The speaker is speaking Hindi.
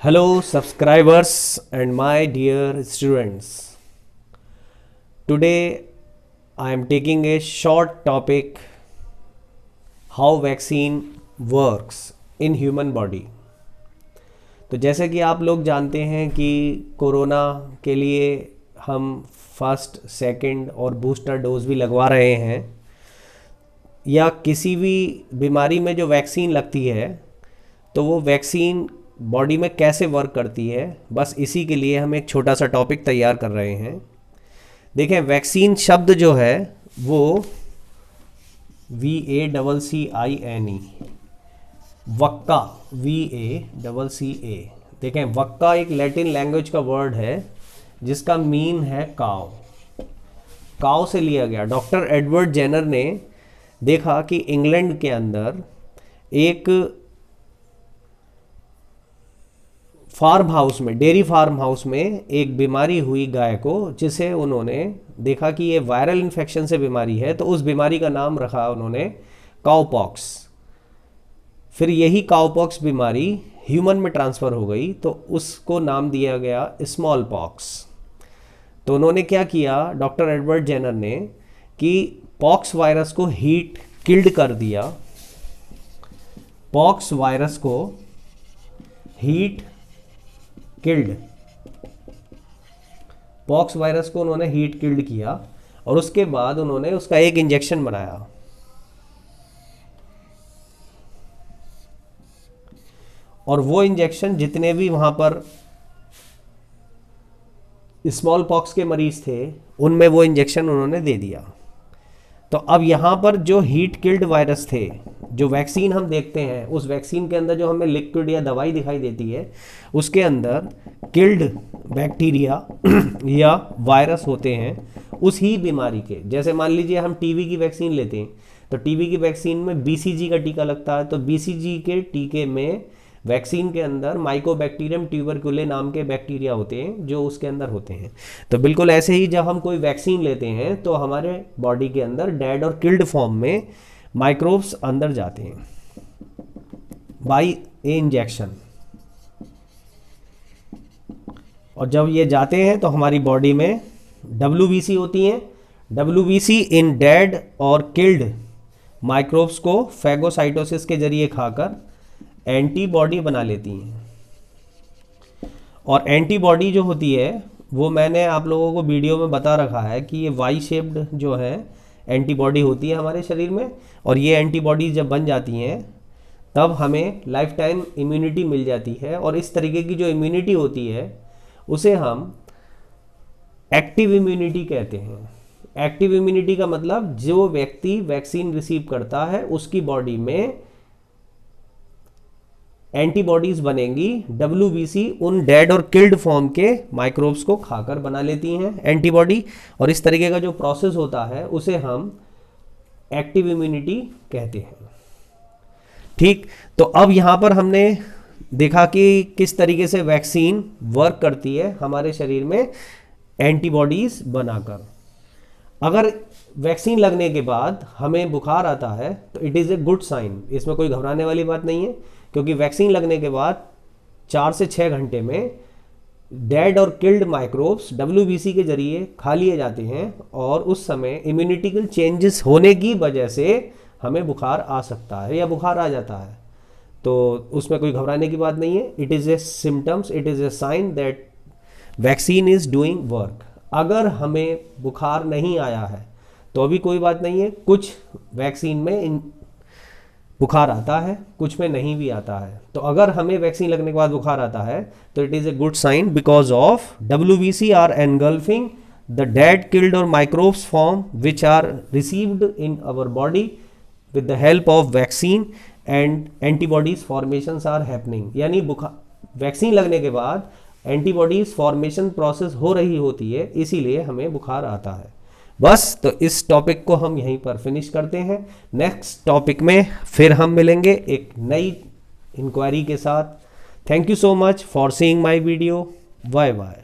Hello, subscribers and my dear students. Today I am taking a short topic, how vaccine works in human body. तो जैसे कि आप लोग जानते हैं कि कोरोना के लिए हम फर्स्ट, सेकंड और बूस्टर डोज भी लगवा रहे हैं, या किसी भी बीमारी में जो वैक्सीन लगती है तो वो वैक्सीन बॉडी में कैसे वर्क करती है, बस इसी के लिए हम एक छोटा सा टॉपिक तैयार कर रहे हैं। देखें, वैक्सीन शब्द जो है वो VACCINE, वक्का, VACCA। देखें, वक्का एक लैटिन लैंग्वेज का वर्ड है जिसका मीन है काव। काव से लिया गया। डॉक्टर एडवर्ड जेनर ने देखा कि इंग्लैंड के अंदर एक फार्म हाउस में, डेयरी फार्म हाउस में एक बीमारी हुई गाय को, जिसे उन्होंने देखा कि ये वायरल इन्फेक्शन से बीमारी है, तो उस बीमारी का नाम रखा उन्होंने काउपॉक्स। फिर यही काउपॉक्स बीमारी ह्यूमन में ट्रांसफ़र हो गई तो उसको नाम दिया गया स्मॉल पॉक्स। तो उन्होंने क्या किया, डॉक्टर एडवर्ड जेनर ने, कि पॉक्स वायरस को हीट किल्ड कर दिया। पॉक्स वायरस को हीट किल्ड, पॉक्स वायरस को उन्होंने हीट किल्ड किया और उसके बाद उन्होंने उसका एक इंजेक्शन बनाया। और वो इंजेक्शन जितने भी वहां पर स्मॉल पॉक्स के मरीज थे उनमें वो इंजेक्शन उन्होंने दे दिया। तो अब यहाँ पर जो हीट किल्ड वायरस थे, जो वैक्सीन हम देखते हैं, उस वैक्सीन के अंदर जो हमें लिक्विड या दवाई दिखाई देती है, उसके अंदर किल्ड बैक्टीरिया या वायरस होते हैं उस ही बीमारी के। जैसे मान लीजिए हम टीबी की वैक्सीन लेते हैं, तो टीबी की वैक्सीन में BCG का टीका लगता है, तो BCG के टीके में वैक्सीन के अंदर माइकोबैक्टीरियम ट्यूबरकुले नाम के बैक्टीरिया होते हैं जो उसके अंदर होते हैं। तो बिल्कुल ऐसे ही जब हम कोई वैक्सीन लेते हैं तो हमारे बॉडी के अंदर डेड और किल्ड फॉर्म में माइक्रोब्स अंदर जाते हैं बाय ए इंजेक्शन। और जब ये जाते हैं तो हमारी बॉडी में WBC होती हैं। WBC इन डेड और किल्ड माइक्रोब्स को फैगोसाइटोसिस के जरिए खाकर एंटीबॉडी बना लेती हैं। और एंटीबॉडी जो होती है वो मैंने आप लोगों को वीडियो में बता रखा है कि ये वाई शेप्ड जो है एंटीबॉडी होती है हमारे शरीर में, और ये एंटीबॉडी जब बन जाती हैं तब हमें लाइफ टाइम इम्यूनिटी मिल जाती है। और इस तरीके की जो इम्यूनिटी होती है उसे हम एक्टिव इम्यूनिटी कहते हैं। एक्टिव इम्यूनिटी का मतलब जो व्यक्ति वैक्सीन रिसीव करता है उसकी बॉडी में एंटीबॉडीज बनेंगी। WBC उन डेड और किल्ड फॉर्म के माइक्रोब्स को खाकर बना लेती हैं एंटीबॉडी, और इस तरीके का जो प्रोसेस होता है उसे हम एक्टिव इम्यूनिटी कहते हैं। ठीक, तो अब यहाँ पर हमने देखा कि किस तरीके से वैक्सीन वर्क करती है हमारे शरीर में एंटीबॉडीज बनाकर। अगर वैक्सीन लगने के बाद हमें बुखार आता है तो it is a good sign, इसमें कोई घबराने वाली बात नहीं है, क्योंकि वैक्सीन लगने के बाद 4 से 6 घंटे में डेड और किल्ड माइक्रोब्स WBC के जरिए खा लिए जाते हैं, और उस समय इम्यूनिटिकल चेंजेस होने की वजह से हमें बुखार आ सकता है या बुखार आ जाता है। तो उसमें कोई घबराने की बात नहीं है। It is a symptoms, it is a sign that vaccine is doing work. अगर हमें बुखार नहीं आया है तो अभी कोई बात नहीं है, कुछ वैक्सीन में बुखार आता है, कुछ में नहीं भी आता है। तो अगर हमें वैक्सीन लगने के बाद बुखार आता है तो it is a good sign, because of WBC are engulfing the dead killed और microbes form which are received in our body with the help of vaccine and antibodies formations are happening. यानी बुखार वैक्सीन लगने के बाद एंटीबॉडीज फॉर्मेशन प्रोसेस हो रही होती है, इसीलिए हमें बुखार आता है। बस, तो इस टॉपिक को हम यहीं पर फिनिश करते हैं। नेक्स्ट टॉपिक में फिर हम मिलेंगे एक नई इंक्वायरी के साथ। Thank you so much for seeing my video. Bye bye.